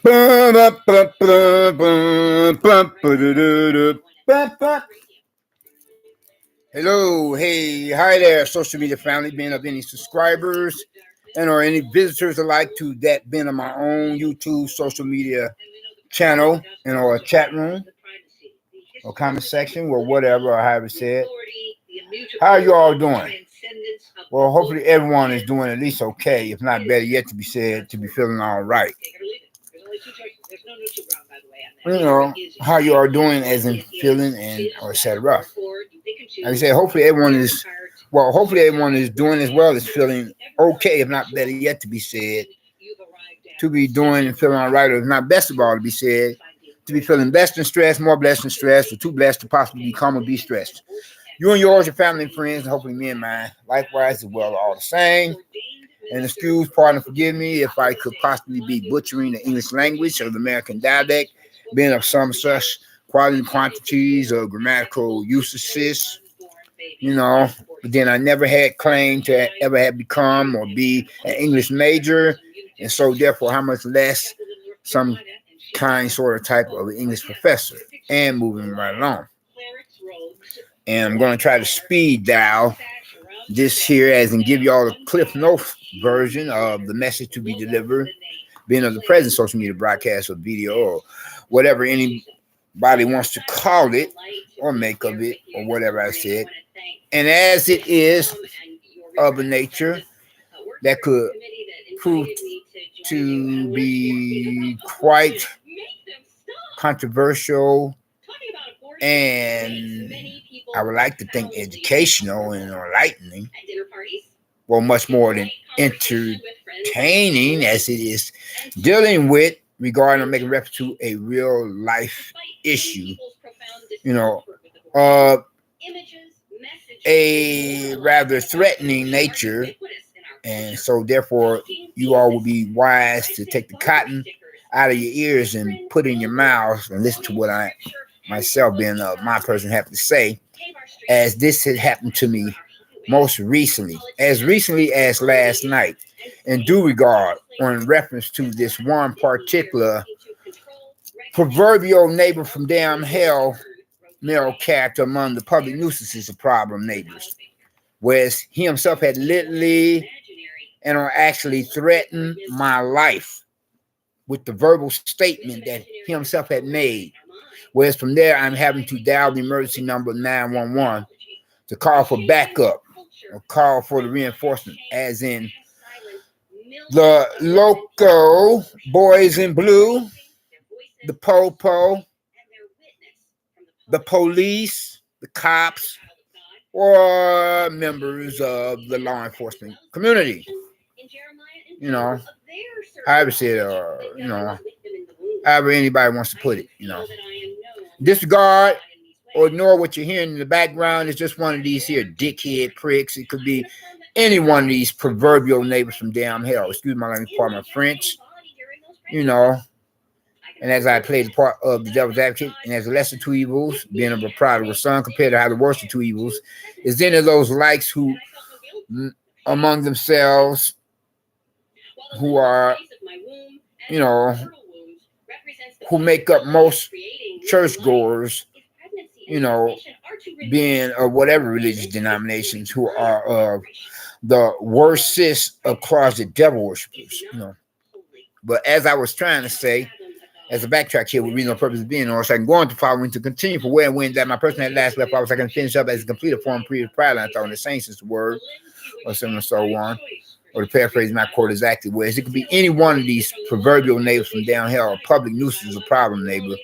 Hello, hey, hi there, social media family, being of any subscribers and or any visitors alike to that being of my own YouTube social media channel and or a chat room or comment section or whatever or however said. How are you all doing? Well, hopefully everyone is doing at least okay, if not better yet to be said, to be feeling all right. How you are doing as in feeling and or etc. Like I said, hopefully everyone is doing as well as feeling okay, if not better yet to be said, to be doing and feeling all right, or if not best of all to be said, to be feeling best and stressed, more blessed and stressed, or too blessed to possibly become or be stressed. You and yours, your family and friends, and hopefully me and mine, likewise as well, are all the same. And excuse, pardon, forgive me if I could possibly be butchering the English language or the American dialect, being of some such quality quantities or grammatical usages, But then I never had claimed to ever have become or be an English major, and so therefore, how much less some kind, sort of type of English professor. And moving right along. And I'm going to try to speed dial this here as and give you all the Cliff Notes version of the message to be delivered, being of the present social media broadcast or video or whatever anybody wants to call it or make of it or whatever I said. And as it is of a nature that could prove to be quite controversial and I would like to think educational and enlightening, well, much more than entertaining as it is dealing with regarding or making reference to a real life issue, a rather threatening nature. And so therefore you all will be wise to take the cotton out of your ears and put it in your mouths and listen to what I myself being my person have to say, as this had happened to me most recently as last night, in due regard on reference to this one particular proverbial neighbor from damn hell, male character among the public nuisances of problem neighbors, whereas he himself had literally and actually threatened my life with the verbal statement that he himself had made. Whereas from there, I'm having to dial the emergency number 911 to call for backup or call for the reinforcement, as in the local boys in blue, the popo, the police, the cops, or members of the law enforcement community. However said, however anybody wants to put it, Disregard or ignore what you're hearing in the background. It's just one of these here dickhead pricks. It could be any one of these proverbial neighbors from damn hell. Excuse my language, pardon my French. And as I played the part of the devil's advocate, and as the lesser two evils, being of a prodigal son, compared to how the worst of two evils, is any of those likes who among themselves who are, who make up most churchgoers, being of whatever religious denominations, who are of the worstest of closet devil worshippers, But as I was trying to say, as a backtrack here with reason or purpose of being, or so I can go on to following to continue for where and when that my person had last left off, so I can finish up as a completed form previous prior line, I thought in the same sense of the word, or similar so on. Or to paraphrase my quote exactly, whereas it could be any one of these proverbial neighbors from down here, or public nuisance or problem neighbor,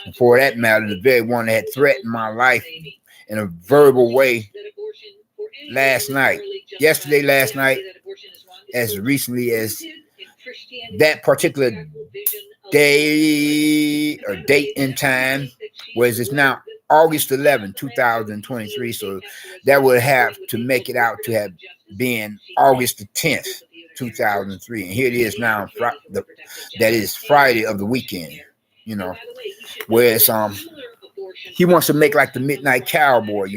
and for that matter, the very one that had threatened my life in a verbal way last night, as recently as that particular day or date in time, whereas it's now August 11, 2023, so that would have to make it out to have been August the 10th, 2003, and here it is now, that is Friday of the weekend, whereas he wants to make like the midnight cowboy,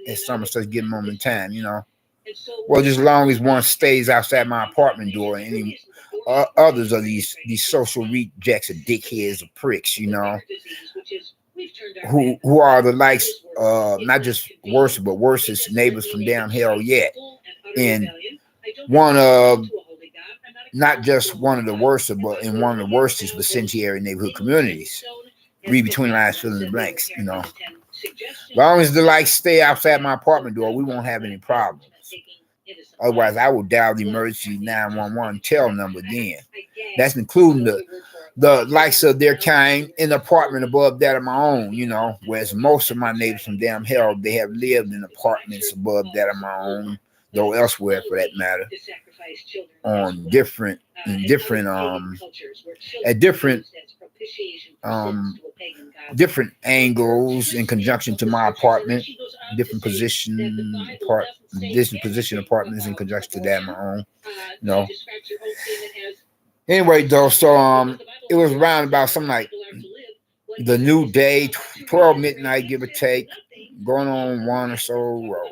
as someone starts giving moment in time, well, just as long as one stays outside my apartment door and any others of these social rejects or dickheads or pricks, who are the likes, not just worst, but worstest neighbors from down hell yet. And one of, not just one of the worst, but in one of the worstest incendiary neighborhood communities. Read between the lines, fill in the blanks, As long as the lights stay outside my apartment door, we won't have any problems. Otherwise, I will dial the emergency 911 tail number then. That's including the likes of their kind in the apartment above that of my own, whereas most of my neighbors from damn hell, they have lived in apartments above that of my own, though elsewhere for that matter, on different at different angles in conjunction to my apartment, different position apartments in conjunction to that of my own, Anyway, though, so it was around about something like the new day, 12 midnight, give or take, going on 1 or so, or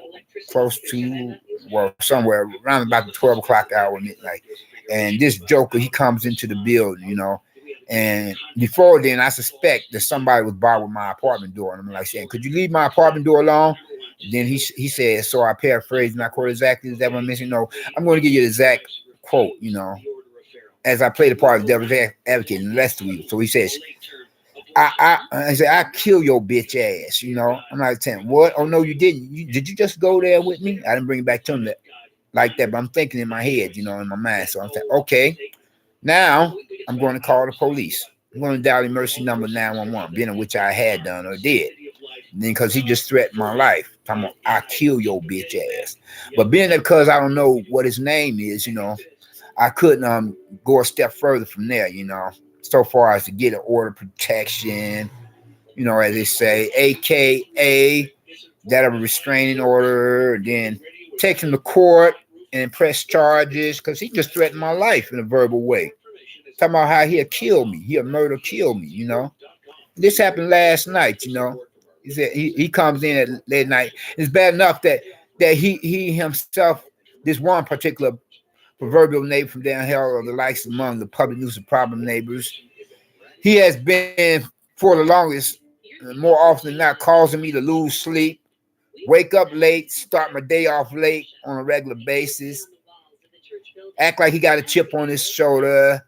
close to, well, somewhere around about the 12 o'clock hour, midnight. And this joker, he comes into the building, and before then, I suspect that somebody was bothering my apartment door. And I'm like saying, could you leave my apartment door alone? Then he said, so I paraphrased, and I quote exactly, is that what I'm missing? No, I'm going to give you the exact quote, as I play the part of devil's advocate in the rest of you. So he says, I said, I kill your bitch ass, I'm like saying, what? Oh, no, you didn't. Did you just go there with me? I didn't bring it back to him like that, but I'm thinking in my head, in my mind. So I'm saying, okay, now I'm going to call the police. I'm going to dial emergency number 911, being which I had done or did. And then because he just threatened my life. I kill your bitch ass. But being that because I don't know what his name is, I couldn't go a step further from there, so far as to get an order of protection, as they say, a.k.a. that of a restraining order, then take him to court and press charges because he just threatened my life in a verbal way. Talking about how he'll kill me. He'll kill me, This happened last night, He said he comes in at late night. It's bad enough that he himself, this one particular proverbial neighbor from down here, or the likes among the public nuisance problem neighbors, he has been for the longest, more often than not, causing me to lose sleep, wake up late, start my day off late on a regular basis, act like he got a chip on his shoulder,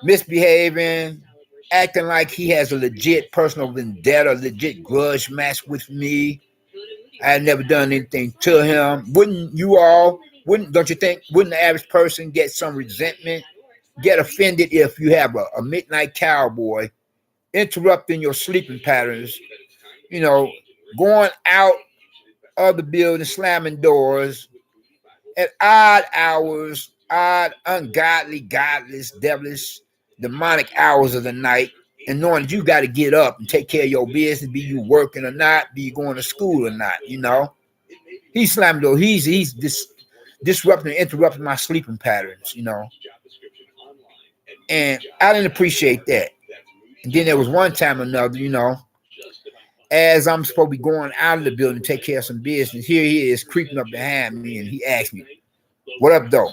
misbehaving, acting like he has a legit personal vendetta, legit grudge match with me. I had never done anything to him. Don't you think, wouldn't the average person get some resentment, get offended if you have a midnight cowboy interrupting your sleeping patterns, going out of the building, slamming doors at odd hours, odd, ungodly, godless, devilish, demonic hours of the night, and knowing that you got to get up and take care of your business, be you working or not, be you going to school or not, He's slamming doors. He's disrupting, interrupting my sleeping patterns, And I didn't appreciate that. And then there was one time or another, as I'm supposed to be going out of the building to take care of some business, here he is creeping up behind me, and he asked me, what up, though?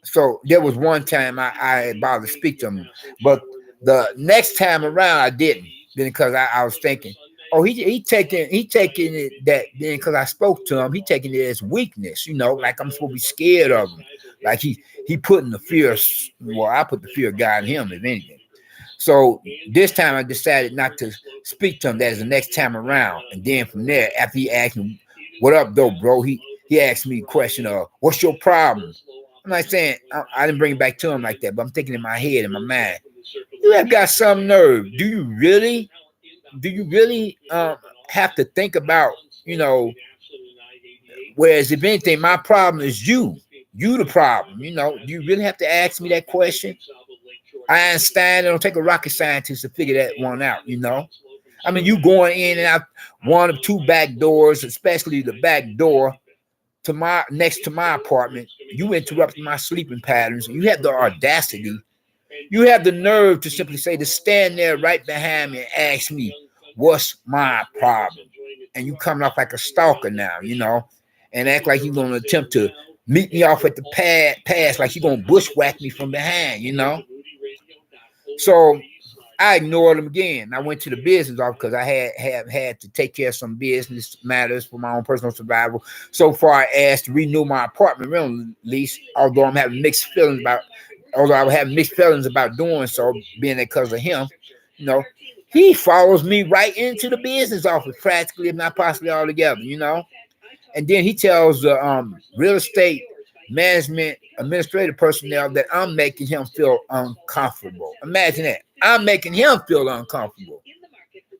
So there was one time I bothered to speak to him, but the next time around I didn't, because I was thinking, oh, he taking it that then because I spoke to him, he taking it as weakness, like I'm supposed to be scared of him, like he putting the fear. Well, I put the fear of God in him, if anything. So this time I decided not to speak to him. That is the next time around, and then from there, after he asked me, "What up, though, bro?" He asked me a question of, "What's your problem?" I'm not saying I didn't bring it back to him like that, but I'm thinking in my head, in my mind, you have got some nerve. Do you really have to think about, whereas if anything, my problem is you the problem, do you really have to ask me that question? Einstein, it don't take a rocket scientist to figure that one out, I mean, you going in and out one of two back doors, especially the back door to next to my apartment, you interrupting my sleeping patterns. You have the audacity, you have the nerve to simply say, to stand there right behind me and ask me, what's my problem? And you coming off like a stalker now, and act like you're going to attempt to meet me off at the pass, like you're going to bushwhack me from behind, So I ignored him again. I went to the business office because I had to take care of some business matters for my own personal survival. So far as to renew my apartment rental lease, although I'm having mixed feelings about, although I was having mixed feelings about doing so, being that because of him, you know, he follows me right into the business office, practically, if not possibly altogether, you know. And then he tells the real estate management administrative personnel that I'm making him feel uncomfortable. Imagine that. I'm making him feel uncomfortable.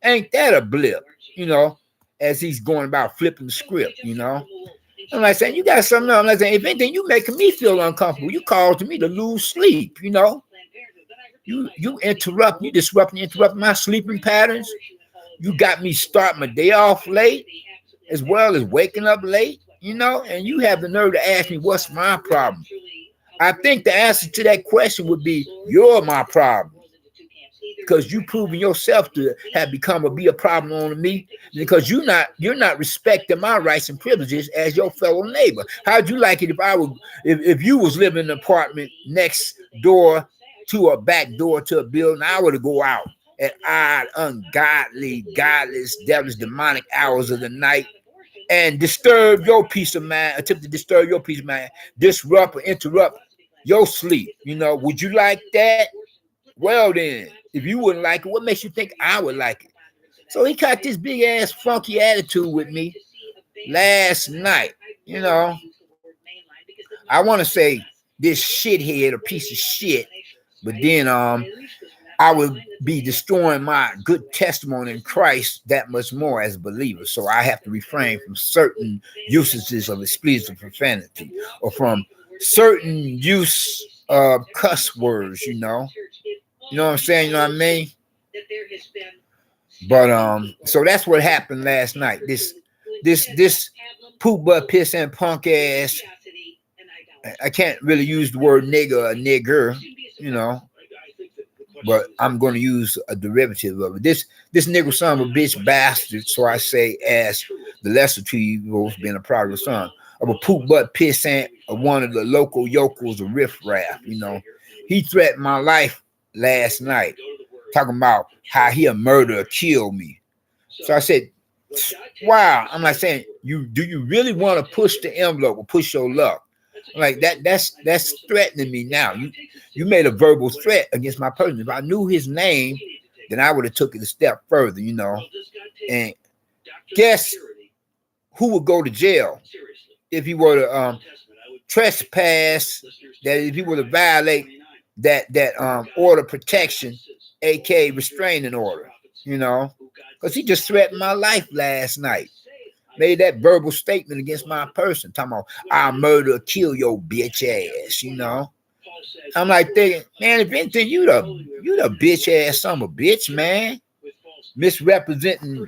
Ain't that a blip, you know, as he's going about flipping the script, you know. I'm like saying, you got something else. I'm like saying, if anything, you making me feel uncomfortable. You causing me to lose sleep, you know. You interrupting my sleeping patterns. You got me starting my day off late, as well as waking up late, you know, and you have the nerve to ask me what's my problem. I think the answer to that question would be you're my problem. Because you proving yourself to have become be a problem on me, because you're not respecting my rights and privileges as your fellow neighbor. How'd you like it if you was living in an apartment next door to a back door to a building? I would go out at odd, ungodly, godless, devilish, demonic hours of the night and disturb your peace of mind, attempt to disturb your peace of mind, disrupt or interrupt your sleep. You know, would you like that? Well then, if you wouldn't like it, what makes you think I would like it? So he got this big ass funky attitude with me last night. You know, I want to say this shithead, a piece of shit, but then I would be destroying my good testimony in Christ that much more as a believer. So I have to refrain from certain usages of expletive profanity or from certain use of cuss words, you know. You know what I'm saying? You know what I mean? But so that's what happened last night. This poop butt piss and punk ass. I can't really use the word nigger or nigger, you know, but I'm going to use a derivative of it. This nigger son of a bitch bastard, so I say, as the lesser two evils being a prodigal son of a poop butt pissant of one of the local yokels of riffraff, you know. He threatened my life last night, talking about how he'll murder or kill me. So I said, wow. I'm like saying, do you really want to push the envelope or push your luck? I'm like that's threatening me now. You made a verbal threat against my person. If I knew his name, then I would have took it a step further, you know. And guess who would go to jail if he were to trespass, that if he were to violate that order protection, a.k.a. restraining order, you know, because he just threatened my life last night. Made that verbal statement against my person, talking about I'll murder or kill your bitch ass, you know. I'm like thinking, man, if anything, you the bitch ass son of a bitch, man. Misrepresenting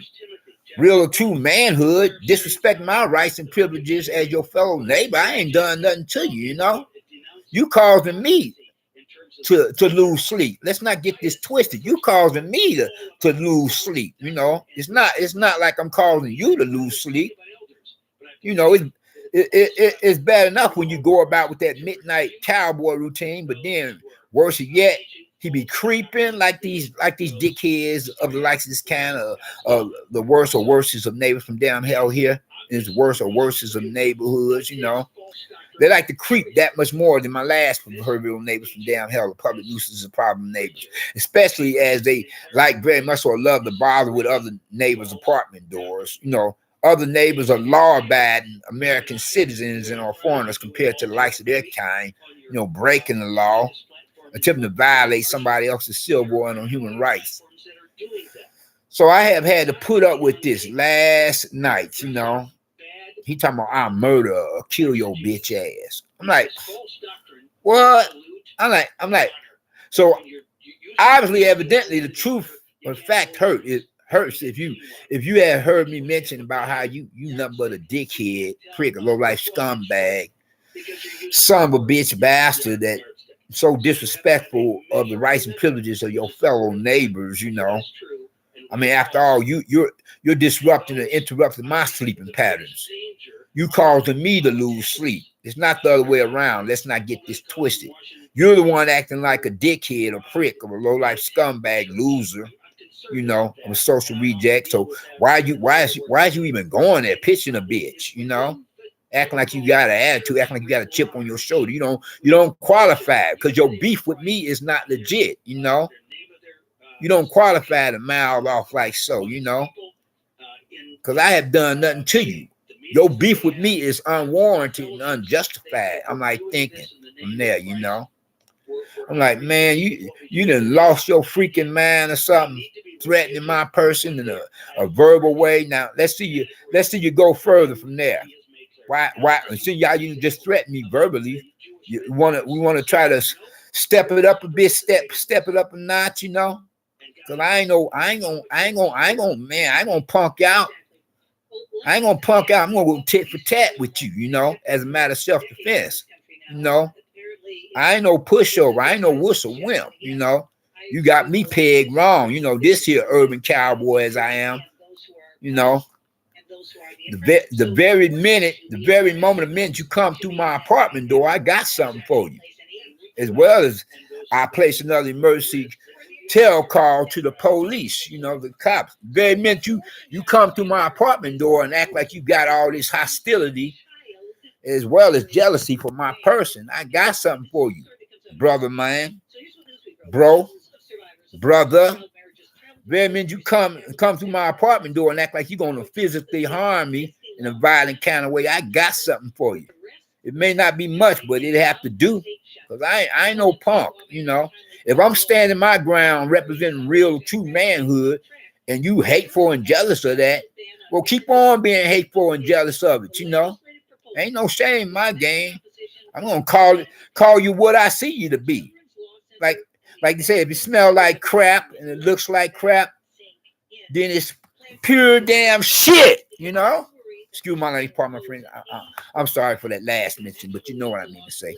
real or true manhood, disrespecting my rights and privileges as your fellow neighbor. I ain't done nothing to you, you know. You causing me to lose sleep. Let's not get this twisted. You causing me to lose sleep. You know, it's not like I'm causing you to lose sleep. You know, it's bad enough when you go about with that midnight cowboy routine, but then worse yet, he be creeping like these dickheads of the likes of this kind of the worst or worstest of neighbors from down hell here. Is worse or worstest of neighborhoods, you know. They like to creep that much more than my last proverbial neighbors from down hell, the public nuisance of problem neighbors, especially as they like very much or love to bother with other neighbors' apartment doors. You know, other neighbors are law-abiding American citizens and are foreigners compared to the likes of their kind, you know, breaking the law, attempting to violate somebody else's civil and on human rights. So I have had to put up with this last night, you know. He talking about I'll murder or kill your bitch ass. I'm like, what? I'm like, so obviously, evidently, the truth or fact hurts if you had heard me mention about how you nothing but a dickhead, prick, a low life scumbag, son of a bitch bastard that so disrespectful of the rights and privileges of your fellow neighbors, you know. I mean, after all, you're disrupting and interrupting my sleeping patterns. You causing me to lose sleep. It's not the other way around. Let's not get this twisted. You're the one acting like a dickhead, a prick, or a low-life scumbag loser, you know, a social reject. So why is you even going there pitching a bitch, you know? Acting like you got an attitude, acting like you got a chip on your shoulder. You don't qualify because your beef with me is not legit, you know. You don't qualify to mouth off like so, you know. Because I have done nothing to you. Your beef with me is unwarranted and unjustified. I'm like thinking from there, you know. I'm like, man, you done lost your freaking mind or something, threatening my person in a verbal way. Now let's see you go further from there. Why? See, y'all, you just threaten me verbally. We want to try to step it up a bit, step it up a notch, you know. Cause I ain't gonna punk out. I ain't gonna punk out. I'm gonna go tit for tat with you, you know, as a matter of self-defense. You know, I ain't no pushover. I ain't no wuss or wimp, you know. You got me pegged wrong, you know, this here urban cowboy as I am, you know. The very moment you come through my apartment door, I got something for you. As well as I place another emergency tell call to the police, you know, the cops. The very minute you come through my apartment door and act like you got all this hostility as well as jealousy for my person, I got something for you, brother, man, brother. Very minute you come through my apartment door and act like you're gonna physically harm me in a violent kind of way, I got something for you. It may not be much, but it have to do. Because I ain't no punk, you know. If I'm standing my ground representing real true manhood and you hateful and jealous of that, well, keep on being hateful and jealous of it, you know. Ain't no shame in my game. I'm gonna call you what I see you to be. Like you say, if you smell like crap and it looks like crap, then it's pure damn shit, you know. Excuse my language, part, my friend. I'm sorry for that last mention, but you know what I mean to say.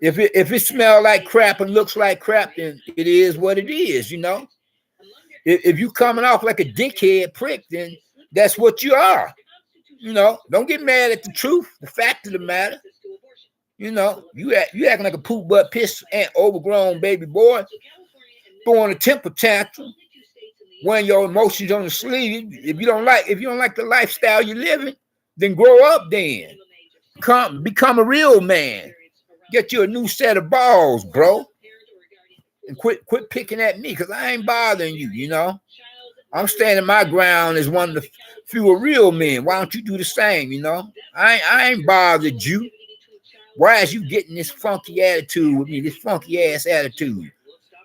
If it smells like crap and looks like crap, then it is what it is, you know. If you coming off like a dickhead prick, then that's what you are. You know, don't get mad at the truth, the fact of the matter. You know, you acting like a poop butt piss and overgrown baby boy, throwing a temper tantrum, wearing your emotions on the sleeve. If you don't like the lifestyle you're living, then grow up. Then become a real man. Get you a new set of balls, bro, and quit picking at me because I ain't bothering you. You know, I'm standing my ground as one of the few real men. Why don't you do the same? You know, I ain't bothered you. Why is you getting this funky attitude with me, this funky ass attitude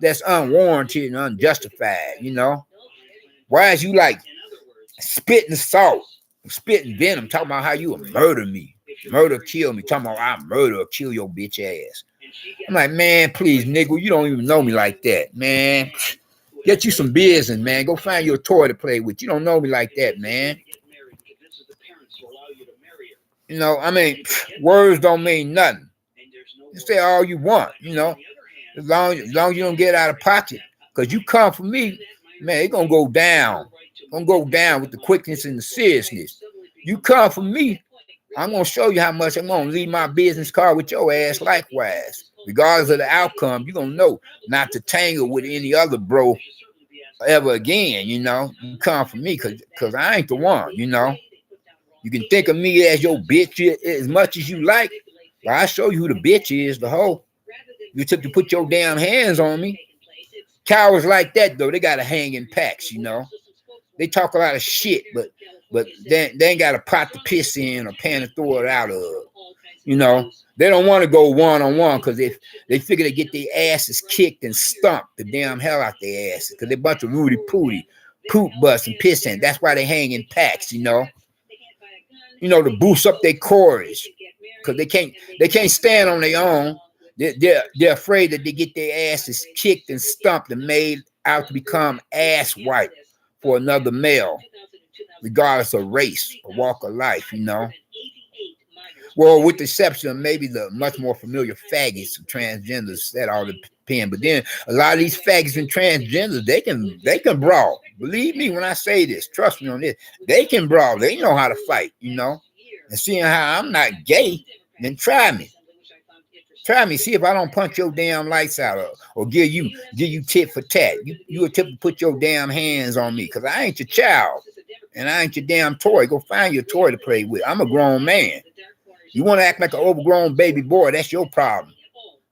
that's unwarranted and unjustified, you know? Why is you like spitting salt, spitting venom, talking about how you will murder me, kill me, talking about I murder or kill your bitch ass? I'm like, man, please, nigga, you don't even know me like that, man. Get you some business, man. Go find you a toy to play with. You don't know me like that, man. You know, I mean, words don't mean nothing. You say all you want, you know, as long as you don't get out of pocket. Because you come for me, man, it's going to go down. It's going to go down with the quickness and the seriousness. You come for me, I'm going to show you how much I'm going to leave my business card with your ass likewise. Regardless of the outcome, you're going to know not to tangle with any other bro ever again, you know. You come for me because I ain't the one, you know. You can think of me as your bitch as much as you like. But I show you who the bitch is, the hoe. You took to put your damn hands on me. Cowards like that, though, they got to hang in packs, you know. They talk a lot of shit, but they ain't got a pot to piss in or pan to throw it out of. You know, they don't want to go one-on-one because they figure they get their asses kicked and stumped the damn hell out their asses because they're a bunch of Rudy Pooty, poop butts and pissing. That's why they hang in packs, you know. You know, to boost up their courage because they can't stand on their own. They're afraid that they get their asses kicked and stumped and made out to become ass wipe for another male, regardless of race or walk of life, you know. Well, with the exception of maybe the much more familiar faggots and transgenders, that all depend. But then a lot of these faggots and transgenders, they can brawl. Believe me when I say this. Trust me on this. They can brawl. They know how to fight, you know. And seeing how I'm not gay, then try me. Try me. See if I don't punch your damn lights out or give you tit for tat. You attempt to put your damn hands on me because I ain't your child. And I ain't your damn toy. Go find your toy to play with. I'm a grown man. You want to act like an overgrown baby boy, that's your problem.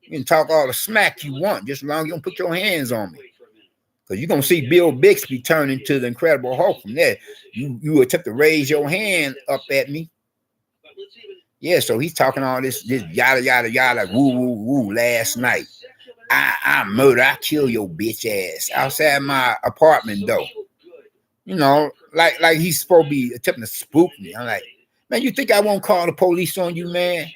You can talk all the smack you want, just as long as you don't put your hands on me. Because you're going to see Bill Bixby turn into the Incredible Hulk from there. You attempt to raise your hand up at me. Yeah, so he's talking all this yada, yada, yada, woo, woo, woo last night. I murder, I kill your bitch ass outside my apartment door. You know, like he's supposed to be attempting to spook me. I'm like, man, you think I won't call the police on you, man?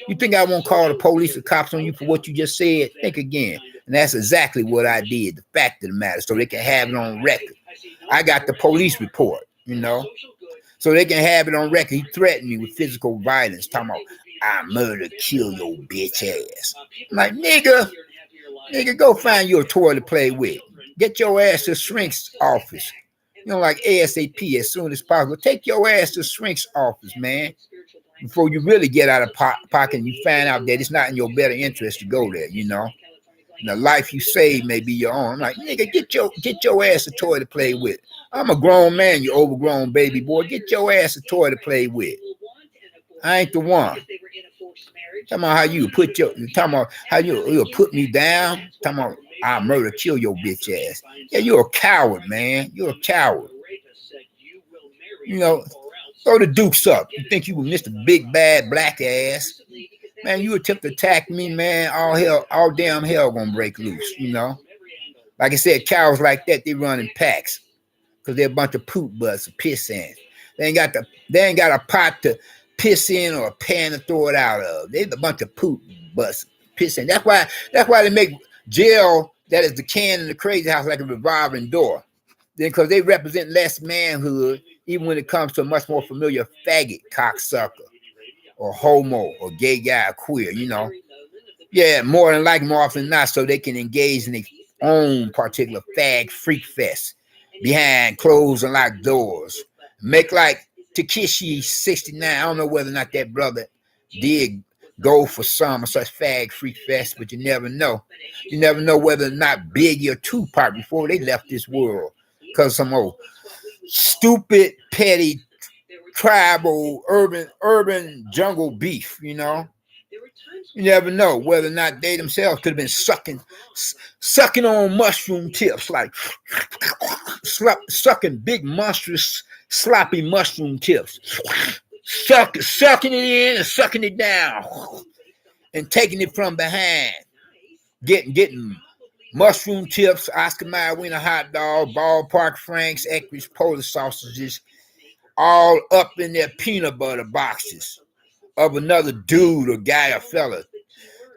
You think I won't call the police or cops on you for what you just said? Think again. And that's exactly what I did, the fact of the matter, so they can have it on record. I got the police report, you know, so they can have it on record. He threatened me with physical violence, talking about, I murder, kill your bitch ass. I'm like, nigga, go find your toy to play with. Get your ass to shrink's office. You know, like ASAP, as soon as possible. Take your ass to shrink's office, man, before you really get out of pocket and you find out that it's not in your better interest to go there, you know. And the life you save may be your own. I'm like, nigga, get your ass a toy to play with. I'm a grown man, you overgrown baby boy. Get your ass a toy to play with. I ain't the one. Talking about how you talking about how you'll put me down. Talking about I'll murder, kill your bitch ass. Yeah, you're a coward, man. You're a coward. You know, throw the dukes up. You think you were Mr. Big Bad Black Ass. Man, you attempt to attack me, man, all damn hell gonna break loose, you know. Like I said, cows like that, they run in packs because they're a bunch of poop butts or piss ants. They ain't got a pot to piss in or a pan to throw it out of. They're a bunch of poop butts, piss ants. That's why they make jail, that is the can in the crazy house, like a revolving door. Then because they represent less manhood, even when it comes to a much more familiar faggot, cocksucker, or homo, or gay guy, or queer, you know. Yeah, more often than not, so they can engage in their own particular fag freak fest behind closed and locked doors. Make like Takeshi 69. I don't know whether or not that brother did go for some of such fag freak fest, but you never know. You never know whether or not Biggie or Tupac before they left this world. Because some old stupid, petty, tribal, urban jungle beef, you know. You never know whether or not they themselves could have been sucking on mushroom tips, like sucking big, monstrous, sloppy mushroom tips, sucking it in and sucking it down, and taking it from behind, getting mushroom tips, Oscar Mayer Wiener hot dog, ballpark Franks, Eckrich Polish sausages, all up in their peanut butter boxes of another dude or guy or fella,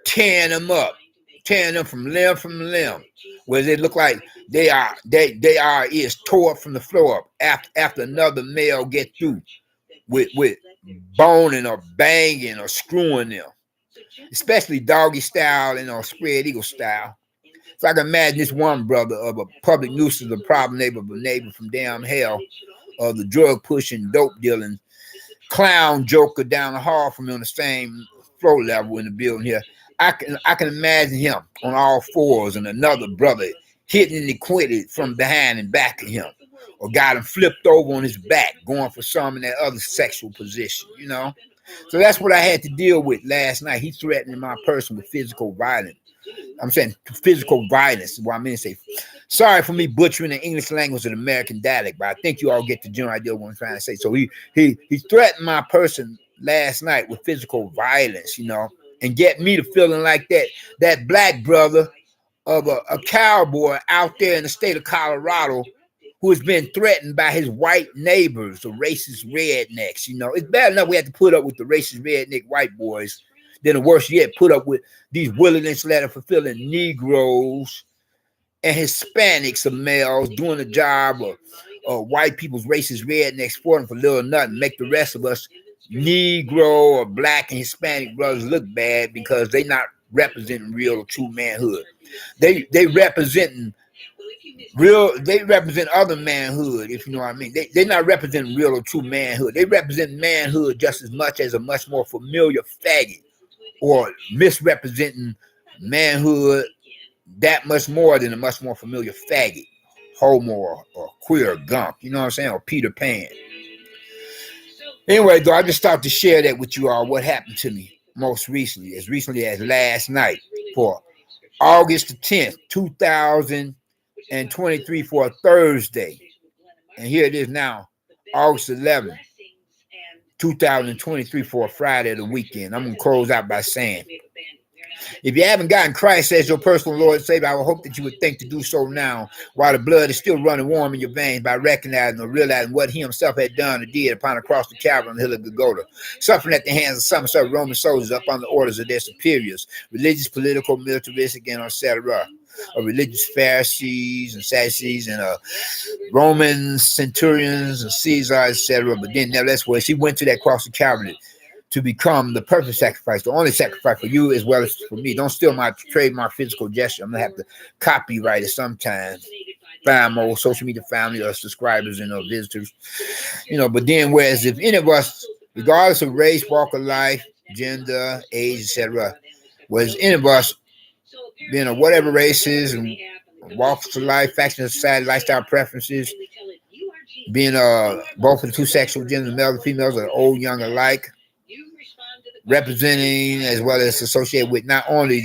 tearing them from limb, where they look like they are is tore up from the floor up after another male get through with boning or banging or screwing them, especially doggy style and spread eagle style. So I can imagine this one brother of a public nuisance, a problem neighbor from damn hell, of the drug pushing, dope dealing clown joker down the hall from me on the same floor level in the building here. I can imagine him on all fours and another brother hitting and acquitted from behind and back of him, or got him flipped over on his back going for some in that other sexual position, you know. So that's what I had to deal with last night. He threatened my person with physical violence. I'm saying physical violence is what I mean to say. Sorry for me butchering the English language of the American dialect, but I think you all get the general idea of what I'm trying to say. So he threatened my person last night with physical violence, you know, and get me to feeling like that black brother of a cowboy out there in the state of Colorado who has been threatened by his white neighbors, the racist rednecks. You know, it's bad enough we have to put up with the racist redneck white boys. Then the worst yet, put up with these willingness letter fulfilling Negroes and Hispanics of males doing the job of white people's racist rednecks for them for little nothing, make the rest of us Negro or black and Hispanic brothers look bad because they not representing real or true manhood. They representing They represent other manhood, if you know what I mean. They're not representing real or true manhood. They represent manhood just as much as a much more familiar faggot, or misrepresenting manhood that much more than a much more familiar faggot, homo, or queer gump, you know what I'm saying, or Peter Pan. Anyway, though, I just thought to share that with you all, what happened to me most recently as last night, for August the 10th, 2023, for a Thursday. And here it is now, August 11th, 2023, for a Friday of the weekend. I'm going to close out by saying, if you haven't gotten Christ as your personal Lord and Savior, I would hope that you would think to do so now, while the blood is still running warm in your veins, by recognizing or realizing what he himself had done or did upon the cross of Calvary on the hill of Golgotha, suffering at the hands of some Roman soldiers up on the orders of their superiors, religious, political, militaristic, and etc., of religious Pharisees and Sadducees and Roman centurions and Caesars, etc. But then, nevertheless, he went to that cross of Calvary to become the perfect sacrifice, the only sacrifice for you as well as for me. Don't steal my trademark physical gesture. I'm going to have to copyright it sometime. Find more social media family or subscribers and visitors. But then, whereas if any of us, regardless of race, walk of life, gender, age, etc., whereas any of us, being of whatever races and walks of life, faction of society, lifestyle preferences, being both of the two sexual genders, male and females, are old, young alike, representing as well as associated with not only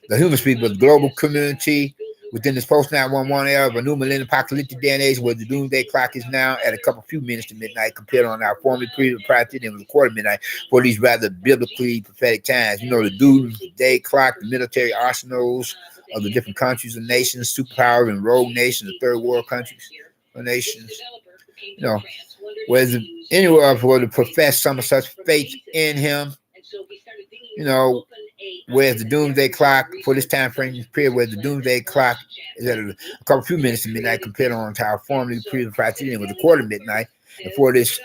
the human species, but the global community within this post-911 era of a new millennium apocalyptic day and age, where the doomsday clock is now at a few minutes to midnight, compared on our formerly pre-practiced and recorded midnight for these rather biblically prophetic times. The doomsday clock, the military arsenals of the different countries and nations, superpower and rogue nations, the third world countries or nations, whereas anywhere for to profess some of such faith in him, whereas the doomsday clock for this time frame period, where the doomsday clock is at a few minutes to midnight, compared on to our formerly pre-practiced with a quarter midnight, and for this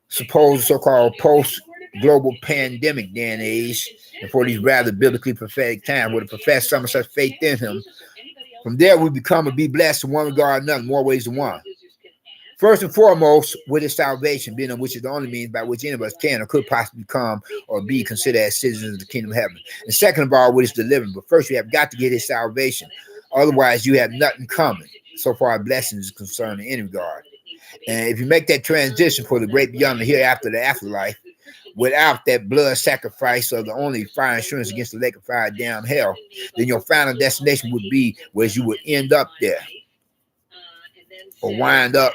supposed so-called post-global pandemic day and age, and for these rather biblically prophetic times, where to profess some of such faith in him. From there, we become and be blessed in one regard or another, more ways than one. First and foremost, with his salvation, being which is the only means by which any of us can or could possibly become or be considered as citizens of the kingdom of heaven. And second of all, with his deliverance. But first, you have got to get his salvation. Otherwise, you have nothing coming, so far as blessings is concerned in any regard. And if you make that transition for the great beyond, the hereafter, the afterlife, without that blood sacrifice or the only fire insurance against the lake of fire, damn hell, then your final destination would be where you would end up there, or wind up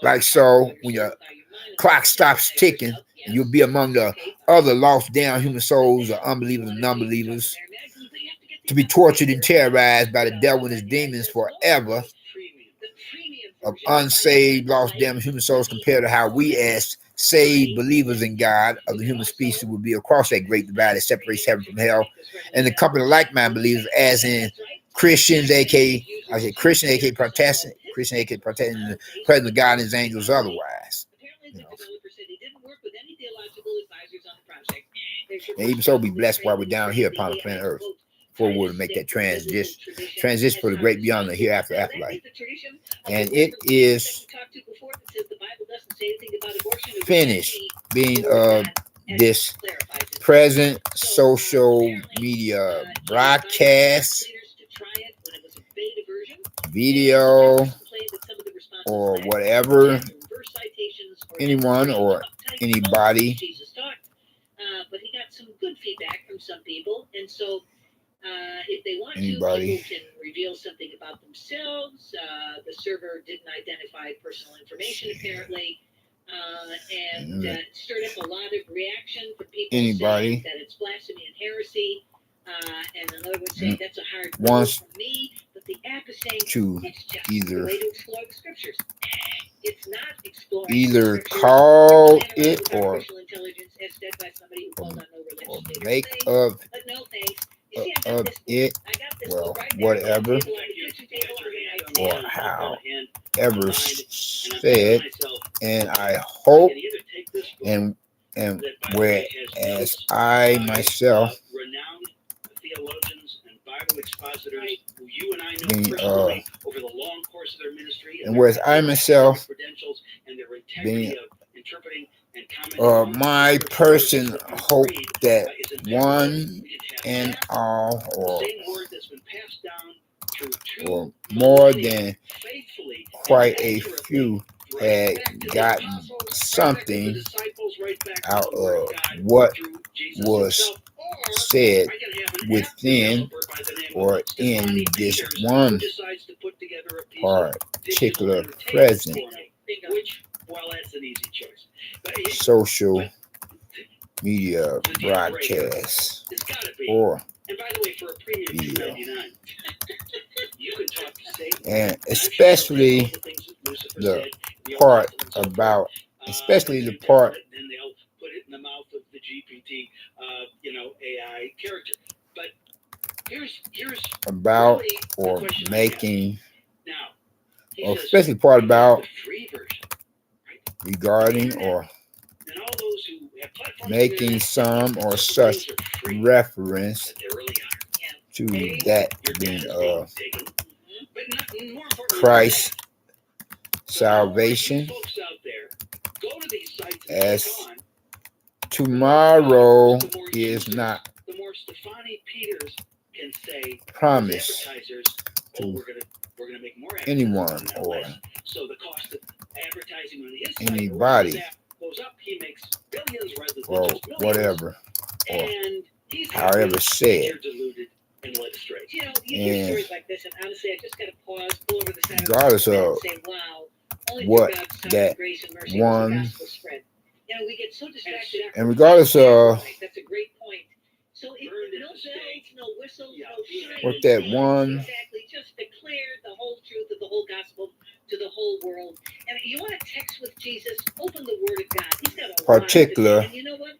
like so when your clock stops ticking, and you'll be among the other lost down human souls or unbelievers and non-believers, to be tortured and terrorized by the devil and his demons forever, of unsaved, lost, damned human souls, compared to how we as saved believers in God of the human species would be across that great divide that separates heaven from hell, and the company of like-minded believers, as in Christians, a.k.a. Christian, a.k.a. Protestant, Christian, a.k.a. Protestant, in the presence of God and his angels otherwise. And even so, be blessed while we're down here upon the planet Earth, before we'll make that transition for the great beyond, the hereafter, afterlife. And it is finished being this present social media broadcast, video, or whatever anyone or anybody but he got some good feedback from some people, and so if they want to, people can reveal something about themselves. The server didn't identify personal information apparently, and stirred up a lot of reaction from people saying that it's blasphemy and heresy. And another would say that's a hard one for me, but the app is saying it's just a way to explore the scriptures. It's not exploring either call it or make of it, well, whatever, or however said, and I hope, and whereas I myself being And whereas I myself, being my person, hope that one and all, or more than quite a few, had gotten something out of what was said within or in this one particular present social media broadcast or video. And especially the part about, especially the part about or making, or especially part about regarding or making some or such reference to that being Christ's salvation, as tomorrow is not promised to anyone or anybody or whatever, or however said. And regardless of what that one, and regardless of what that one just declare the whole truth of the whole gospel to the whole world. And you want to text with Jesus, open the Word of God. He's got a particular and you know what?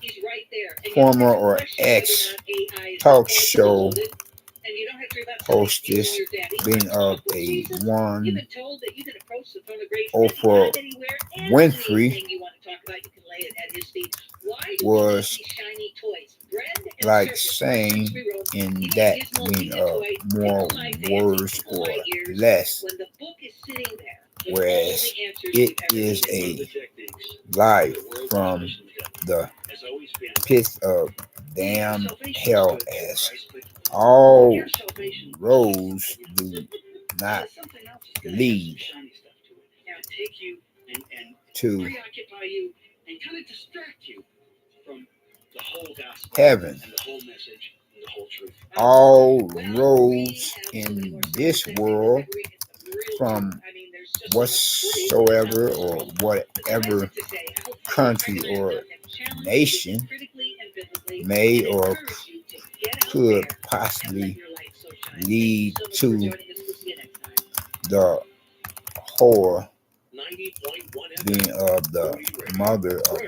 He's right there. And former or ex talk show hostess being of a one Oprah Winfrey was like saying in that being more words or less, whereas it is a life from the pits of damn hell, as all roads do not lead to heaven. All roads in this world, from whatsoever or whatever country or nation, may or could possibly lead to the whore being of the mother of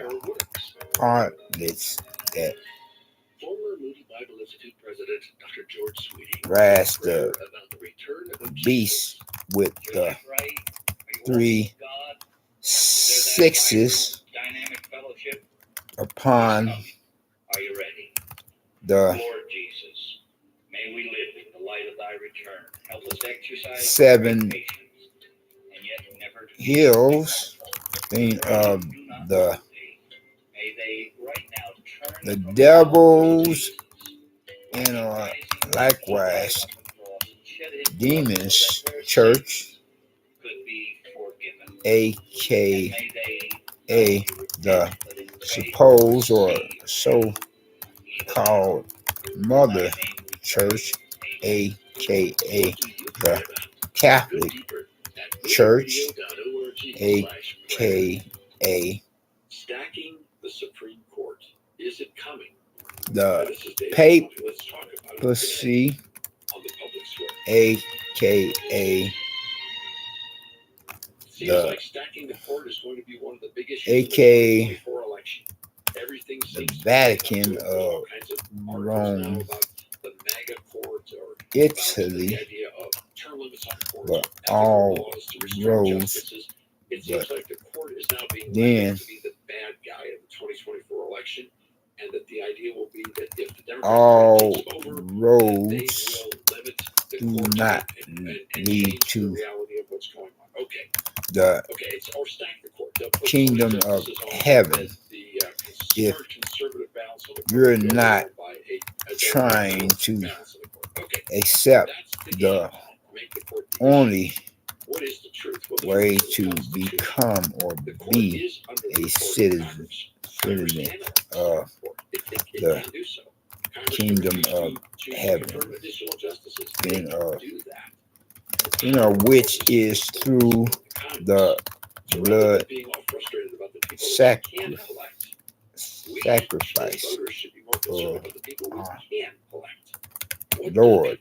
harlots that rise the beast with the 3 sixes upon the 7 hills, being of the devils, and likewise demons church, a.k.a. the supposed or so-called mother church, a.k.a. the Catholic Church, a.k.a. the papacy, a.k.a. the a.k.a. the Vatican of Rome, Italy, but all roads, but then all roads do not lead to the kingdom of heaven if you're not trying to accept the only way to become or be a citizen of the kingdom of heaven, which is through the blood sacrifice of our Lord.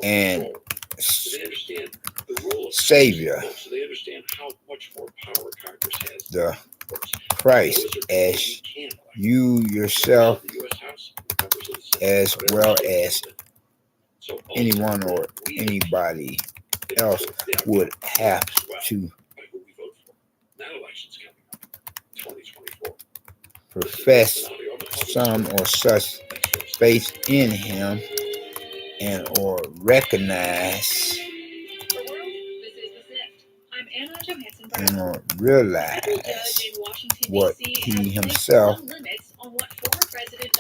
And Savior, the Christ, as you yourself, as well as anyone or anybody else would have to profess some or such faith in him and or recognize and or realize what he himself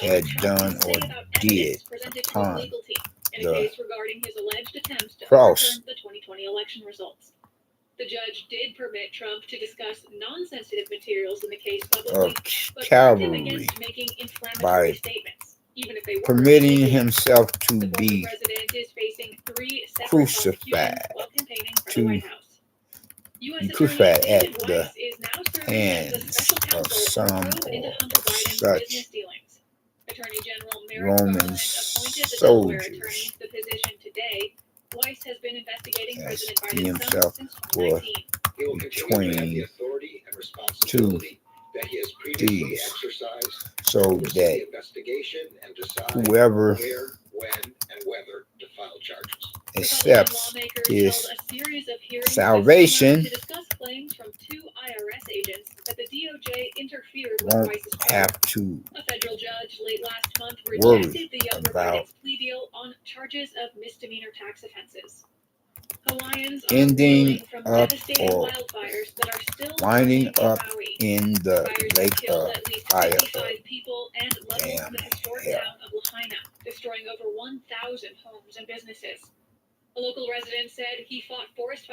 had done or did upon the cross. The judge did permit Trump to discuss non-sensitive materials in the case of Calvary by permitting himself to be crucified at the hands of some or such Roman soldiers, as he himself was between two these, so that whoever accepts his salvation won't have to worry about ending up or winding up in the lake of fire of damn hell. Destroying over 1,000 homes and businesses. A local resident said he fought forest